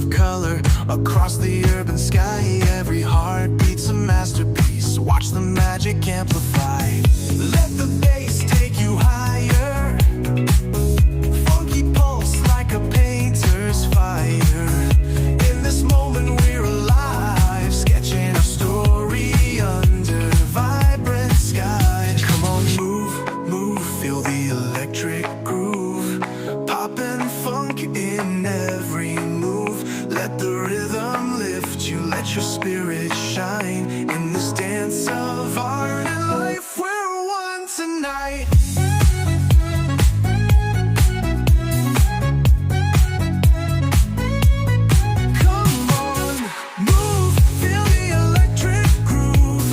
of color across the urban sky. Every heartbeat's a masterpiece. Watch the magic amplify. Let the bass take you higher. Funky pulse like a painter's fire. In this moment we're alive, sketching a story under vibrant skies. Come on, move, move, feel the electric groove. Pop and funk in every move. Let the rhythm lift you, let your spirit shine. In this dance of art and life, we're one tonight. Come on, move, feel the electric groove.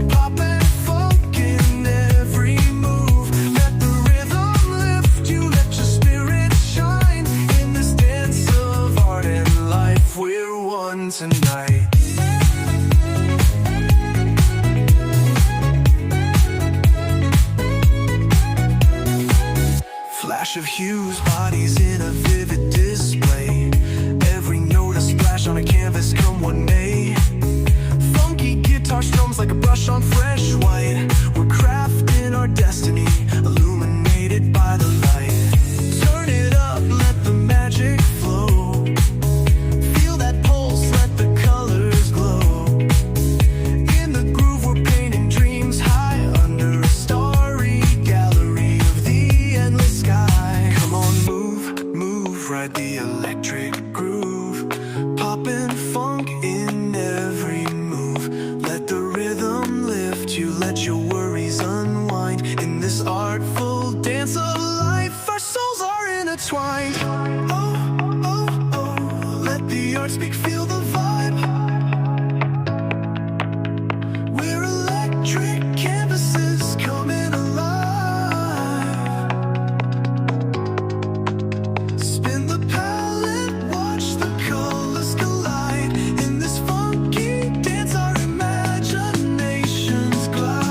Pop and funk in every move. Let the rhythm lift you, let your spirit shine. In this dance of art and life, we're one tonight. Flash of hues, bodies in a vivid display. Every note a splash on a canvas, come what may. Funky guitar strums like a brush on fresh white. We're crafting our destiny, illuminated by the light. Turn it up, let the magic flow. Feel that pulse, let the colors glow. In the groove we're painting dreams high under a starry gallery of the endless sky. Come on, move, move, ride the electric groove. Pop and funk in every move. Let the rhythm lift you, let your worries unwind. In this artful dance of life, our souls are intertwined. Oh, oh, oh, let the art speak, feel the vibe. We're electric canvases coming alive. Spin the palette, watch the colors collide. In this funky dance, our imaginations glide.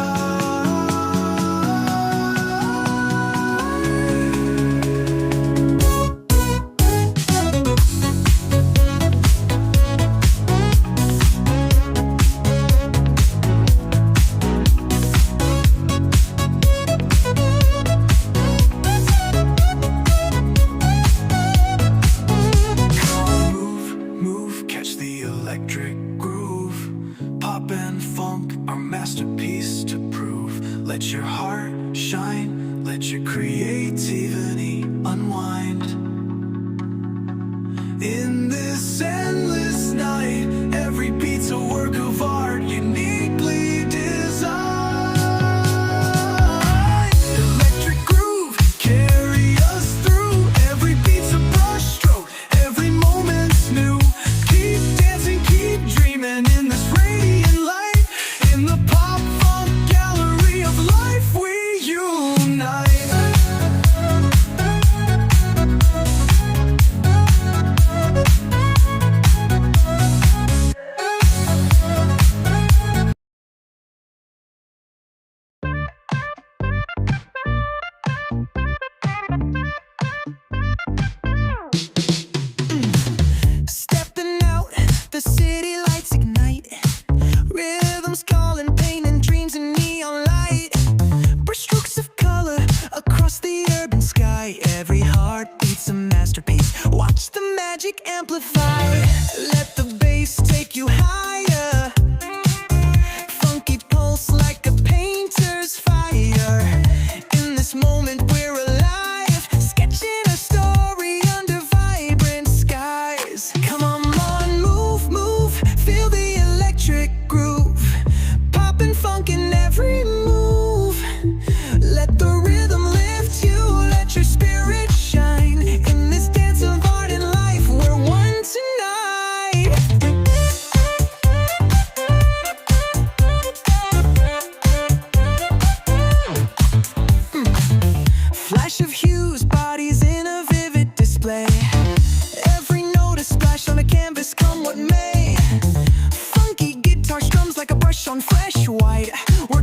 Come on, move, move, catch the electric groove. Pop and funk, our masterpiece to prove. Let your heart shine, let your creativity unwind. In this endless night, every beat's a work of art, uniquely designed. Electric groove, carry us through. Every beat's a brushstroke, every moment's new. Keep dancing, keep dreaming in this radiant light. In the pop funk gallery of life, we unite. Stepping out, the city lights ignite. Rhythms calling, painting dreams in neon light. Brushstrokes of color across the urban sky. Every heartbeat's a masterpiece. Watch the magic amplify. Let the bass take you higher. Funky pulse like a painter's fire. In this moment we're alive, sketching a story under vibrant skies. Come on, move, move, feel the electric groove. Pop and funk in every move. Let the rhythm lift you, let your spirit shine. In this dance of art and life, we're one tonight. Flash of hues, bodies in a vivid display. Every note a splash on a canvas, come what may. Funky guitar strums like a brush on fresh white. We're